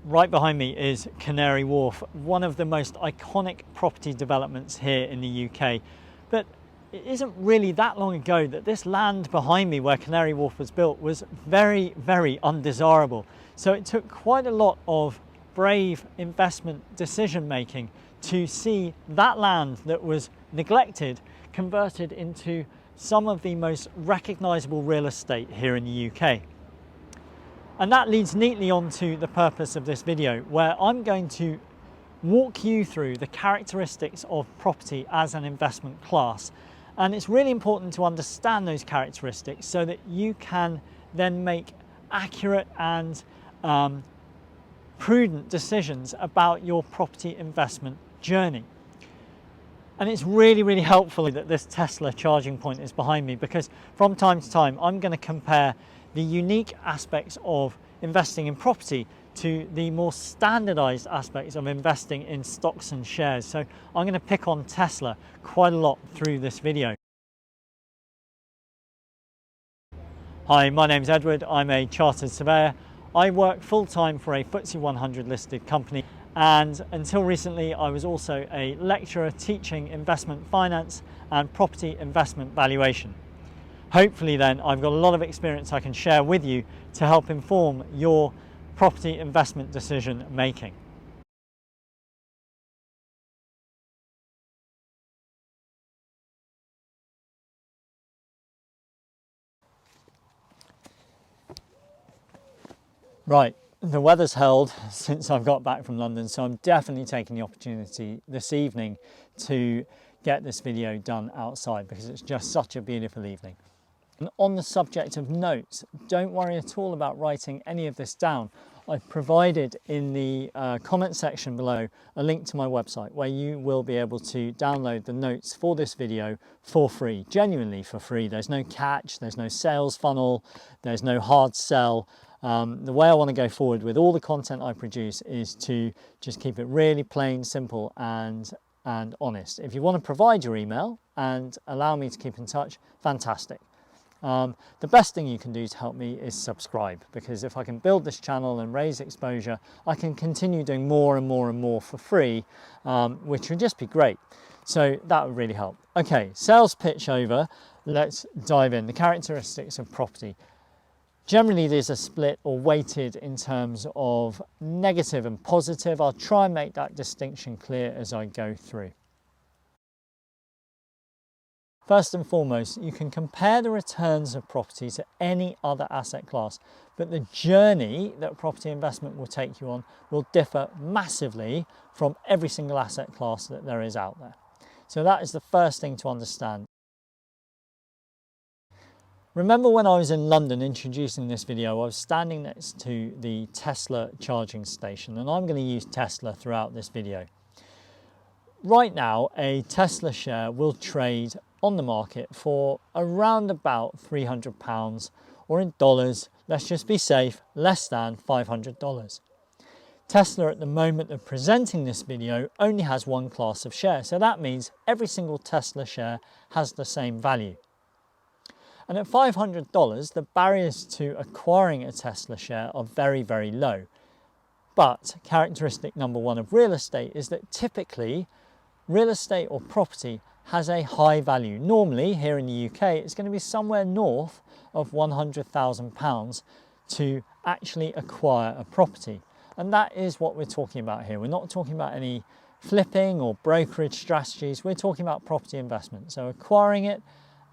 Right behind me is Canary Wharf, one of the most iconic property developments here in the UK. But it isn't really that long ago that this land behind me where Canary Wharf was built was very, very undesirable. So it took quite a lot of brave investment decision making to see that land that was neglected converted into some of the most recognisable real estate here in the UK. And that leads neatly on to the purpose of this video, where I'm going to walk you through the characteristics of property as an investment class. And it's really important to understand those characteristics so that you can then make accurate and prudent decisions about your property investment journey. And it's really, really helpful that this Tesla charging point is behind me, because from time to time I'm going to compare the unique aspects of investing in property to the more standardized aspects of investing in stocks and shares. So I'm going to pick on Tesla quite a lot through this video. Hi, my name's Edward. I'm a chartered surveyor. I work full-time for a FTSE 100 listed company, and until recently I was also a lecturer teaching investment finance and property investment valuation. Hopefully then I've got a lot of experience I can share with you to help inform your property investment decision making. Right, the weather's held since I've got back from London, so I'm definitely taking the opportunity this evening to get this video done outside because it's just such a beautiful evening. And on the subject of notes, don't worry at all about writing any of this down. I've provided in the comment section below a link to my website where you will be able to download the notes for this video for free, genuinely for free. There's no catch, there's no sales funnel, there's no hard sell. The way I want to go forward with all the content I produce is to just keep it really plain, simple and honest. If you want to provide your email and allow me to keep in touch, fantastic. The best thing you can do to help me is subscribe, because if I can build this channel and raise exposure, I can continue doing more and more and more for free, which would just be great. So that would really help. Okay, sales pitch over. Let's dive in. The characteristics of property. Generally, these are split or weighted in terms of negative and positive. I'll try and make that distinction clear as I go through. First and foremost, you can compare the returns of property to any other asset class, but the journey that property investment will take you on will differ massively from every single asset class that there is out there. So that is the first thing to understand. Remember when I was in London introducing this video, I was standing next to the Tesla charging station, and I'm going to use Tesla throughout this video. Right now, a Tesla share will trade on the market for around about £300, or in dollars, let's just be safe, less than $500. Tesla at the moment of presenting this video only has one class of share, so that means every single Tesla share has the same value. And at $500, the barriers to acquiring a Tesla share are very, very low. But characteristic number one of real estate is that typically real estate or property has a high value. Normally here in the UK, it's going to be somewhere north of £100,000 to actually acquire a property. And that is what we're talking about here. We're not talking about any flipping or brokerage strategies. We're talking about property investment. So acquiring it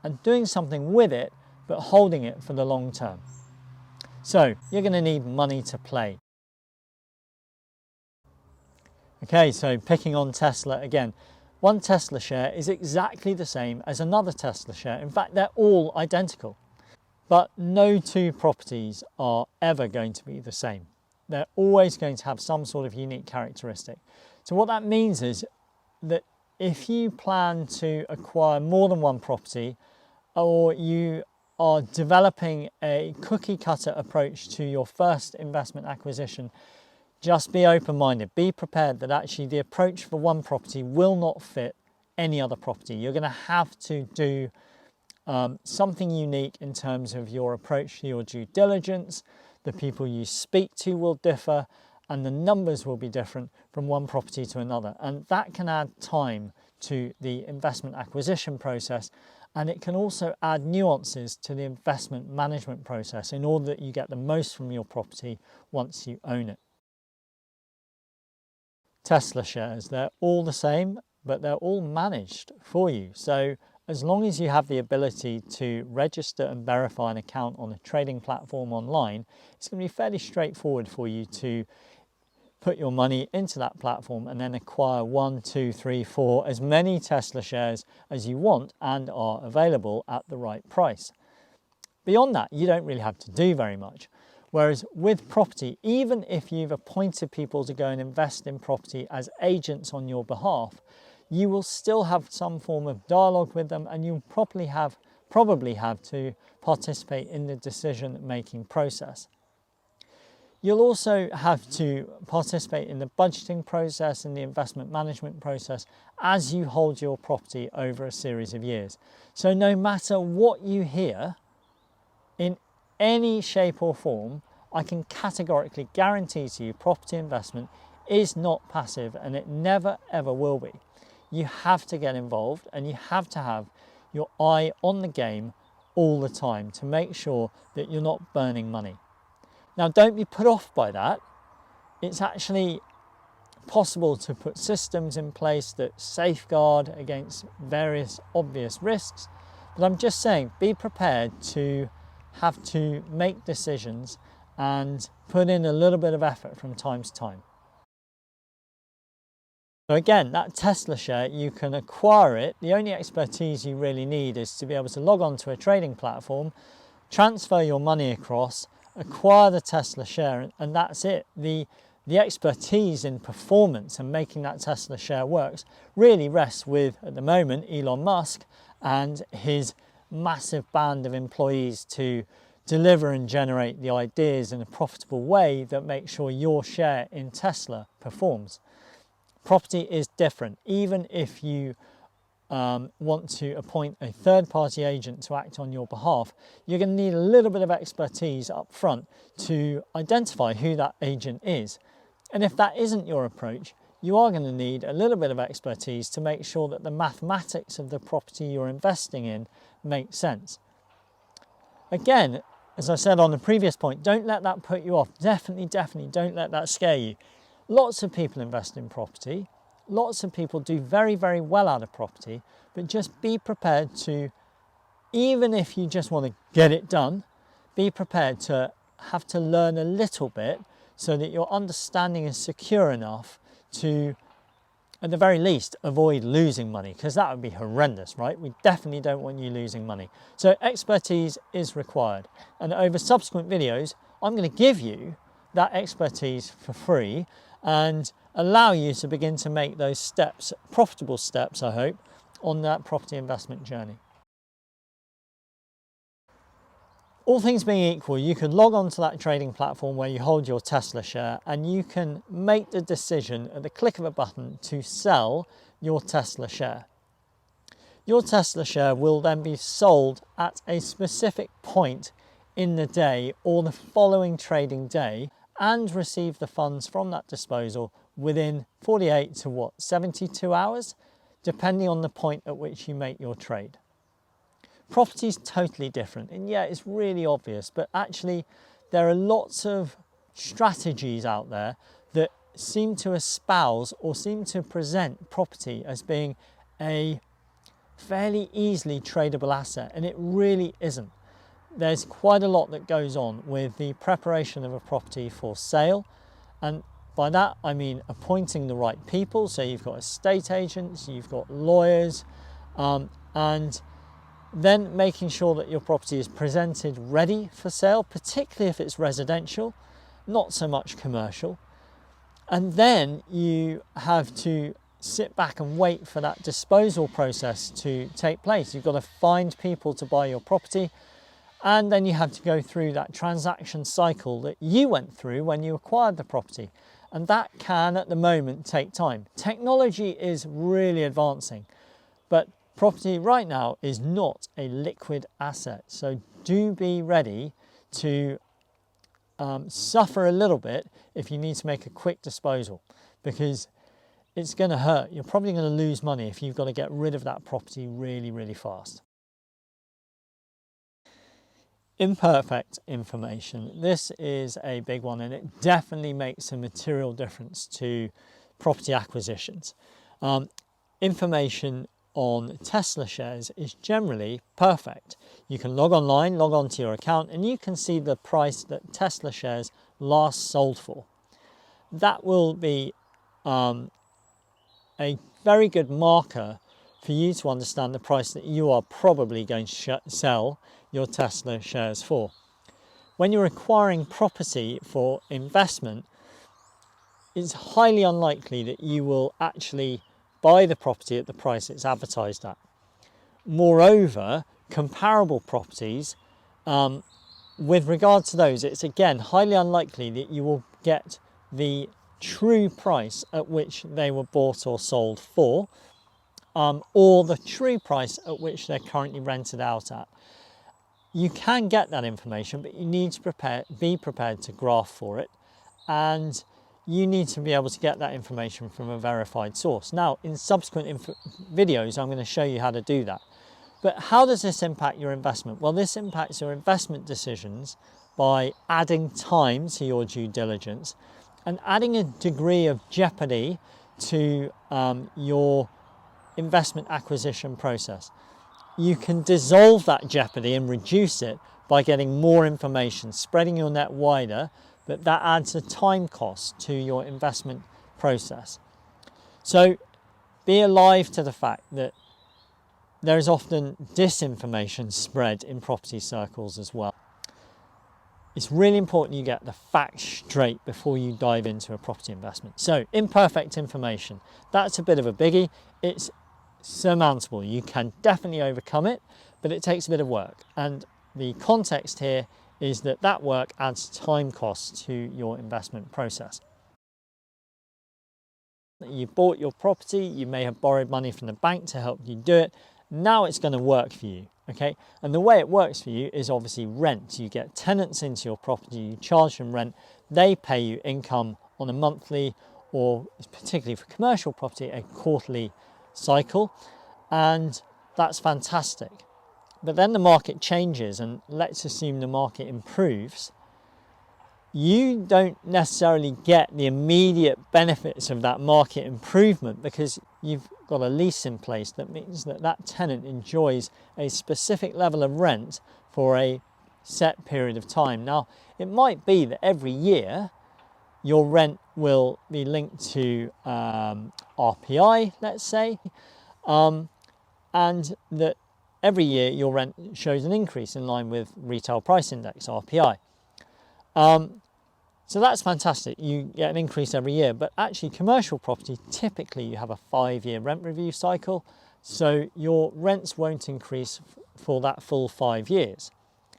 and doing something with it, but holding it for the long term. So you're going to need money to play. Okay, so picking on Tesla again. One Tesla share is exactly the same as another Tesla share. In fact, they're all identical. But no two properties are ever going to be the same. They're always going to have some sort of unique characteristic. So what that means is that if you plan to acquire more than one property, or you are developing a cookie cutter approach to your first investment acquisition, just be open-minded. Be prepared that actually the approach for one property will not fit any other property. You're going to have to do something unique in terms of your approach to your due diligence. The people you speak to will differ, and the numbers will be different from one property to another, and that can add time to the investment acquisition process, and it can also add nuances to the investment management process in order that you get the most from your property once you own it. Tesla shares, they're all the same, but they're all managed for you. So as long as you have the ability to register and verify an account on a trading platform online, it's going to be fairly straightforward for you to put your money into that platform and then acquire 1, 2, 3, 4, as many Tesla shares as you want and are available at the right price. Beyond that, you don't really have to do very much. Whereas with property, even if you've appointed people to go and invest in property as agents on your behalf, you will still have some form of dialogue with them, and you'll probably have to participate in the decision-making process. You'll also have to participate in the budgeting process and the investment management process as you hold your property over a series of years. So no matter what you hear, in any shape or form, I can categorically guarantee to you property investment is not passive, and it never ever will be. You have to get involved, and you have to have your eye on the game all the time to make sure that you're not burning money. Now, don't be put off by that. It's actually possible to put systems in place that safeguard against various obvious risks, but I'm just saying, be prepared to have to make decisions and put in a little bit of effort from time to time. So again, that Tesla share, you can acquire it. The only expertise you really need is to be able to log on to a trading platform, transfer your money across, acquire the Tesla share, and that's it. The expertise in performance and making that Tesla share works really rests with, at the moment, Elon Musk and his massive band of employees to deliver and generate the ideas in a profitable way that makes sure your share in Tesla performs. Property is different. Even if you want to appoint a third-party agent to act on your behalf, you're going to need a little bit of expertise up front to identify who that agent is. And if that isn't your approach, you are going to need a little bit of expertise to make sure that the mathematics of the property you're investing in make sense. Again, as I said on the previous point, don't let that put you off. Definitely don't let that scare you. Lots of people invest in property. Lots of people do very, very well out of property, but just be prepared to, even if you just want to get it done, be prepared to have to learn a little bit so that your understanding is secure enough to, at the very least, avoid losing money, because that would be horrendous, right? We definitely don't want you losing money. So expertise is required. And over subsequent videos, I'm going to give you that expertise for free and allow you to begin to make those steps, profitable steps, I hope, on that property investment journey. All things being equal, you could log on to that trading platform where you hold your Tesla share, and you can make the decision at the click of a button to sell your Tesla share. Your Tesla share will then be sold at a specific point in the day or the following trading day, and receive the funds from that disposal within 48 to 72 hours, depending on the point at which you make your trade. Property is totally different, and yeah, it's really obvious, but actually there are lots of strategies out there that seem to espouse or seem to present property as being a fairly easily tradable asset, and it really isn't. There's quite a lot that goes on with the preparation of a property for sale, and by that I mean appointing the right people. So you've got estate agents, you've got lawyers, and then making sure that your property is presented ready for sale, particularly if it's residential, not so much commercial. And then you have to sit back and wait for that disposal process to take place. You've got to find people to buy your property, and then you have to go through that transaction cycle that you went through when you acquired the property. And that can, at the moment, take time. Technology is really advancing, but property right now is not a liquid asset. So do be ready to suffer a little bit if you need to make a quick disposal, because it's going to hurt. You're probably going to lose money if you've got to get rid of that property really, really fast. Imperfect information. This is a big one, and it definitely makes a material difference to property acquisitions. Information on Tesla shares is generally perfect. You can log online, log onto your account, and you can see the price that Tesla shares last sold for. That will be a very good marker for you to understand the price that you are probably going to sell your Tesla shares for. When you're acquiring property for investment, it's highly unlikely that you will actually buy the property at the price it's advertised at. Moreover, comparable properties, with regard to those, it's again highly unlikely that you will get the true price at which they were bought or sold for, or the true price at which they're currently rented out at. You can get that information, but you need to be prepared to graph for it, and you need to be able to get that information from a verified source. Now, in subsequent videos, I'm going to show you how to do that. But how does this impact your investment? Well, this impacts your investment decisions by adding time to your due diligence and adding a degree of jeopardy to your investment acquisition process. You can dissolve that jeopardy and reduce it by getting more information, spreading your net wider, but that adds a time cost to your investment process. So be alive to the fact that there is often disinformation spread in property circles as well. It's really important you get the facts straight before you dive into a property investment. So imperfect information, that's a bit of a biggie. It's surmountable. You can definitely overcome it, but it takes a bit of work. And the context here is that that work adds time costs to your investment process. You bought your property, you may have borrowed money from the bank to help you do it. Now it's going to work for you, okay? And the way it works for you is obviously rent. You get tenants into your property, you charge them rent, they pay you income on a monthly, or particularly for commercial property, a quarterly cycle, and that's fantastic. But then the market changes, and let's assume the market improves. You don't necessarily get the immediate benefits of that market improvement because you've got a lease in place that means that that tenant enjoys a specific level of rent for a set period of time. Now, it might be that every year your rent will be linked to RPI, let's say, and that every year your rent shows an increase in line with retail price index, RPI. So that's fantastic. You get an increase every year, but actually commercial property, typically you have a 5-year rent review cycle. So your rents won't increase for that full 5 years.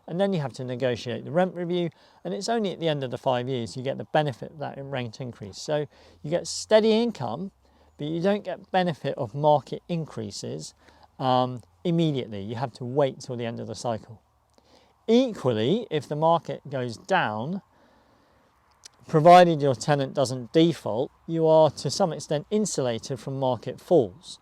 And then you have to negotiate the rent review. And it's only at the end of the 5 years you get the benefit of that rent increase. So you get steady income, but you don't get benefit of market increases immediately. You have to wait till the end of the cycle. Equally, if the market goes down, provided your tenant doesn't default, you are to some extent insulated from market falls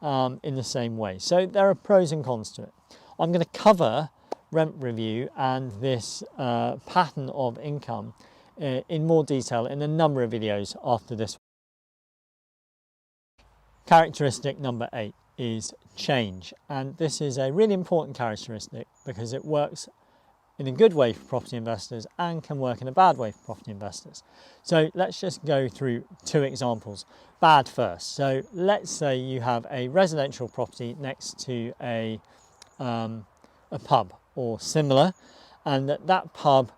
in the same way. So there are pros and cons to it. I'm going to cover rent review and this pattern of income in more detail in a number of videos after this. Characteristic number 8 is change, and this is a really important characteristic because it works in a good way for property investors and can work in a bad way for property investors. So let's just go through 2 examples. Bad first. So let's say you have a residential property next to a pub or similar, and that pub,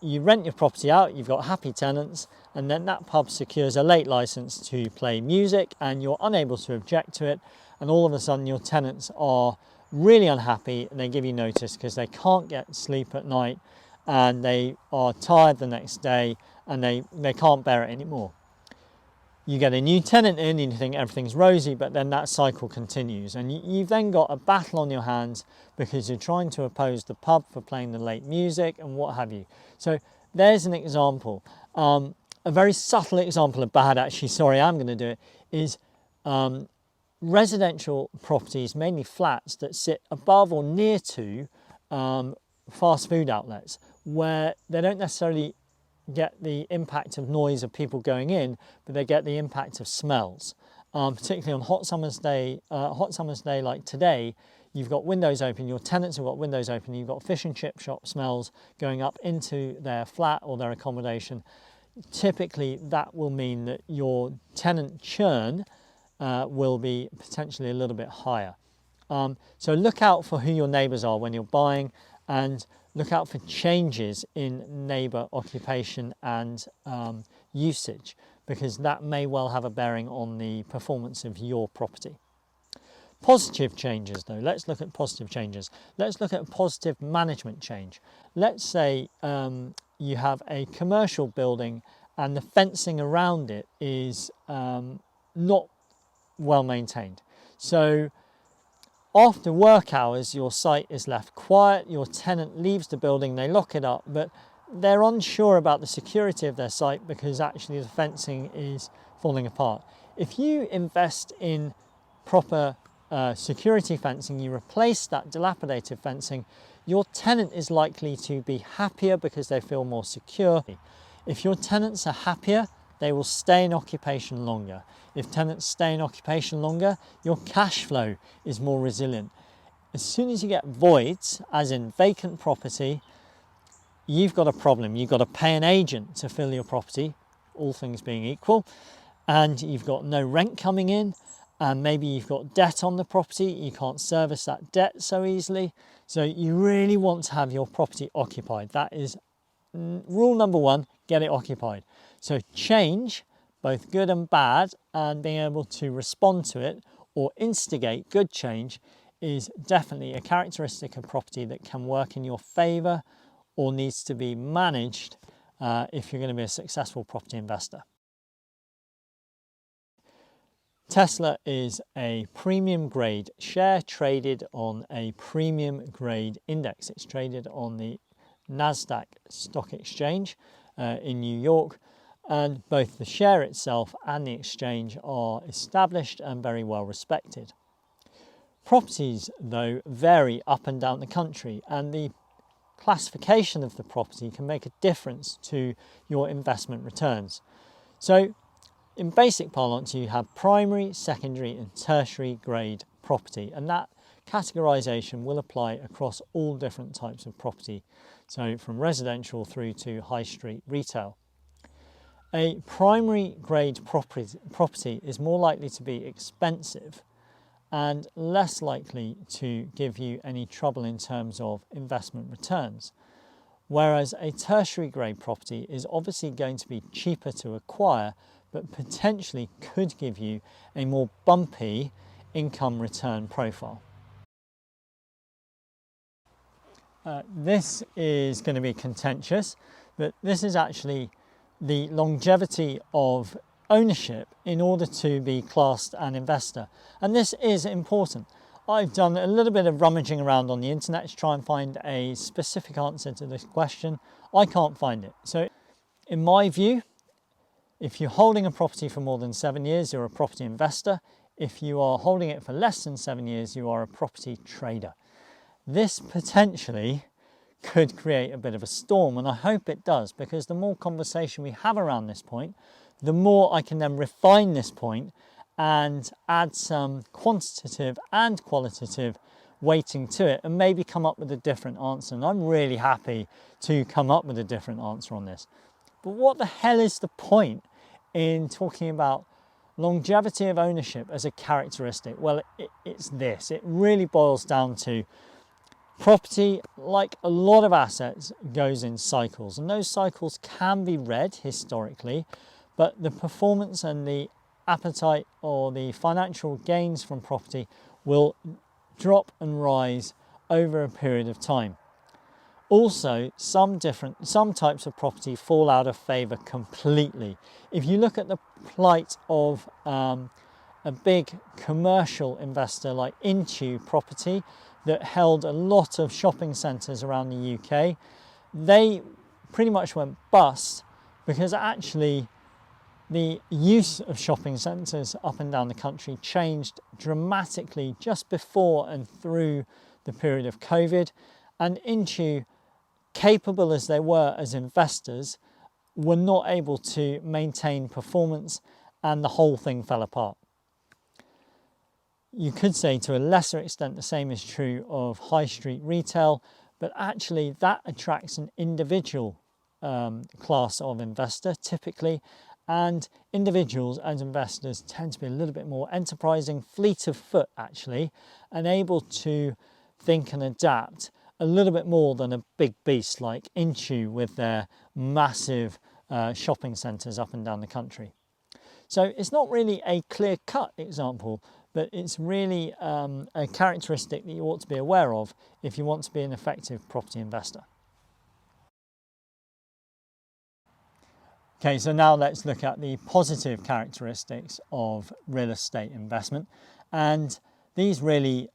you rent your property out, you've got happy tenants, and then that pub secures a late license to play music and you're unable to object to it, and all of a sudden your tenants are really unhappy and they give you notice because they can't get sleep at night and they are tired the next day and they can't bear it anymore. You get a new tenant in and you think everything's rosy, but then that cycle continues and you've then got a battle on your hands because you're trying to oppose the pub for playing the late music and what have you. So there's an example, a very subtle example of bad actually, sorry, I'm going to do it, is residential properties, mainly flats that sit above or near to fast food outlets, where they don't necessarily get the impact of noise of people going in, but they get the impact of smells. Particularly on hot summer's day like today, you've got windows open, your tenants have got windows open, you've got fish and chip shop smells going up into their flat or their accommodation. Typically that will mean that your tenant churn will be potentially a little bit higher. So look out for who your neighbours are when you're buying, and look out for changes in neighbour occupation and usage, because that may well have a bearing on the performance of your property. Positive changes though, let's look at positive changes. Let's look at positive management change. Let's say you have a commercial building and the fencing around it is not well maintained. So after work hours, your site is left quiet, your tenant leaves the building, they lock it up, but they're unsure about the security of their site because actually the fencing is falling apart. If you invest in proper security fencing, you replace that dilapidated fencing, your tenant is likely to be happier because they feel more secure. If your tenants are happier, they will stay in occupation longer. If tenants stay in occupation longer, your cash flow is more resilient. As soon as you get voids, as in vacant property, you've got a problem. You've got to pay an agent to fill your property, all things being equal, and you've got no rent coming in, and maybe you've got debt on the property, you can't service that debt so easily. So you really want to have your property occupied. That is rule number one, get it occupied. So change, both good and bad, and being able to respond to it or instigate good change is definitely a characteristic of property that can work in your favour or needs to be managed if you're going to be a successful property investor. Tesla is a premium grade share traded on a premium grade index. It's traded on the NASDAQ stock exchange in New York, and both the share itself and the exchange are established and very well respected. Properties, though, vary up and down the country, and the classification of the property can make a difference to your investment returns. So in basic parlance, you have primary, secondary and tertiary grade property, and that categorization will apply across all different types of property, so from residential through to high street retail. A primary grade property is more likely to be expensive and less likely to give you any trouble in terms of investment returns, whereas a tertiary grade property is obviously going to be cheaper to acquire, but potentially could give you a more bumpy income return profile. This is going to be contentious, but this is actually the longevity of ownership in order to be classed an investor. And this is important. I've done a little bit of rummaging around on the internet to try and find a specific answer to this question. I can't find it. So in my view, if you're holding a property for more than 7 years, you're a property investor. If you are holding it for less than 7 years, you are a property trader. This potentially could create a bit of a storm, and I hope it does, because the more conversation we have around this point, the more I can then refine this point and add some quantitative and qualitative weighting to it and maybe come up with a different answer. And I'm really happy to come up with a different answer on this. But what the hell is the point in talking about longevity of ownership as a characteristic? Well, it's this. It really boils down to property, like a lot of assets, goes in cycles, and those cycles can be read historically, but the performance and the appetite or the financial gains from property will drop and rise over a period of time. Also, some types of property fall out of favour completely. If you look at the plight of a big commercial investor like Into Property that held a lot of shopping centres around the UK, they pretty much went bust because actually the use of shopping centres up and down the country changed dramatically just before and through the period of COVID, and Intu, capable as they were as investors, were not able to maintain performance and the whole thing fell apart. You could say to a lesser extent the same is true of high street retail, but actually that attracts an individual class of investor typically, and individuals as investors tend to be a little bit more enterprising, fleet of foot actually, and able to think and adapt a little bit more than a big beast like Intu with their massive shopping centres up and down the country. So it's not really a clear-cut example, but it's really a characteristic that you ought to be aware of if you want to be an effective property investor. Okay, so now let's look at the positive characteristics of real estate investment. And these really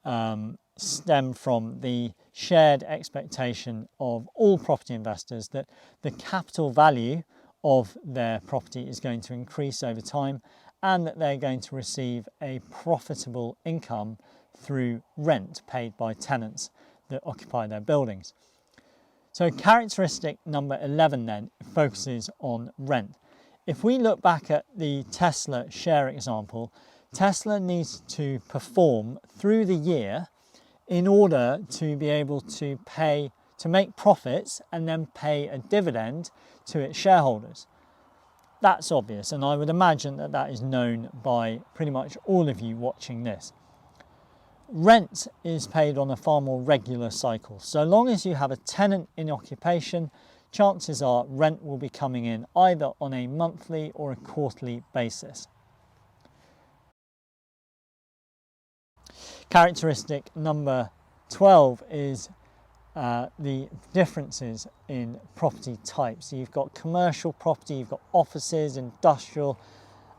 stem from the shared expectation of all property investors that the capital value of their property is going to increase over time and that they're going to receive a profitable income through rent paid by tenants that occupy their buildings. So characteristic number 11 then focuses on rent. If we look back at the Tesla share example, Tesla needs to perform through the year in order to be able to make profits and then pay a dividend to its shareholders. That's obvious, and I would imagine that that is known by pretty much all of you watching this. Rent is paid on a far more regular cycle. So long as you have a tenant in occupation, chances are rent will be coming in either on a monthly or a quarterly basis. Characteristic number 12 is the differences in property types. So you've got commercial property, you've got offices, industrial,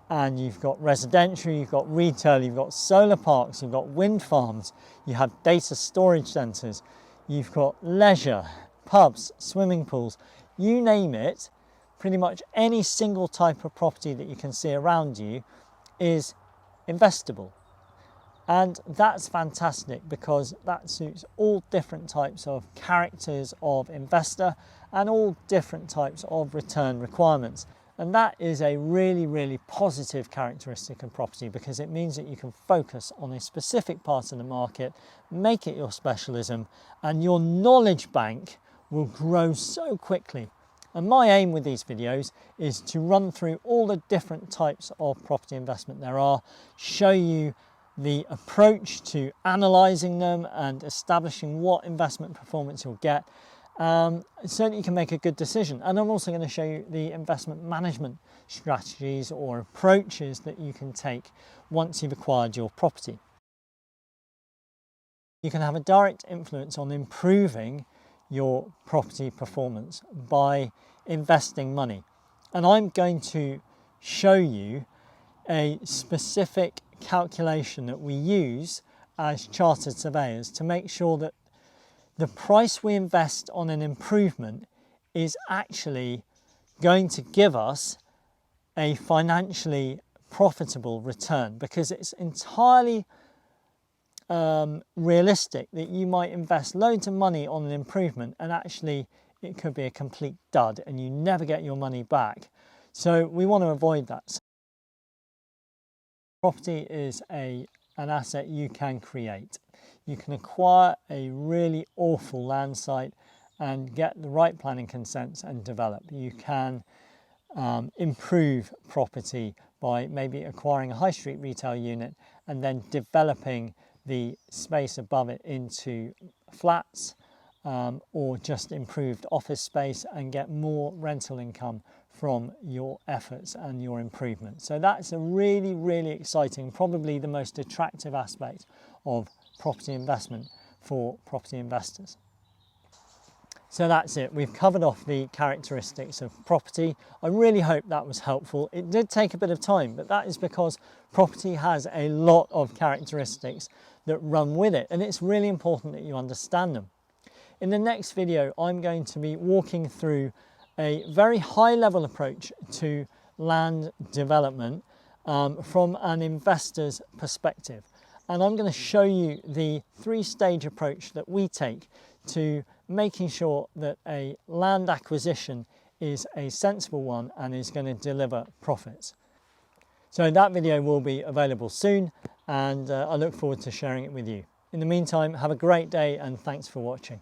and you've got residential, you've got retail, you've got solar parks, you've got wind farms, you have data storage centres, you've got leisure, pubs, swimming pools, you name it. Pretty much any single type of property that you can see around you is investable. And that's fantastic because that suits all different types of characters of investor and all different types of return requirements. And that is a really, really positive characteristic of property because it means that you can focus on a specific part of the market, make it your specialism, and your knowledge bank will grow so quickly. And my aim with these videos is to run through all the different types of property investment there are, show you the approach to analysing them and establishing what investment performance you'll get, so that you can make a good decision. And I'm also going to show you the investment management strategies or approaches that you can take once you've acquired your property. You can have a direct influence on improving your property performance by investing money. And I'm going to show you a specific calculation that we use as chartered surveyors to make sure that the price we invest on an improvement is actually going to give us a financially profitable return, because it's entirely realistic that you might invest loads of money on an improvement and actually it could be a complete dud and you never get your money back. So we want to avoid that. Property is an asset you can create. You can acquire a really awful land site and get the right planning consents and develop. You can improve property by maybe acquiring a high street retail unit and then developing the space above it into flats or just improved office space and get more rental income from your efforts and your improvement. So that's a really, really exciting, probably the most attractive aspect of property investment for property investors. So that's it. We've covered off the characteristics of property. I really hope that was helpful. It did take a bit of time, but that is because property has a lot of characteristics that run with it, and it's really important that you understand them. In the next video, I'm going to be walking through a very high level approach to land development from an investor's perspective. And I'm going to show you the 3-stage approach that we take to making sure that a land acquisition is a sensible one and is going to deliver profits. So that video will be available soon, and I look forward to sharing it with you. In the meantime, have a great day and thanks for watching.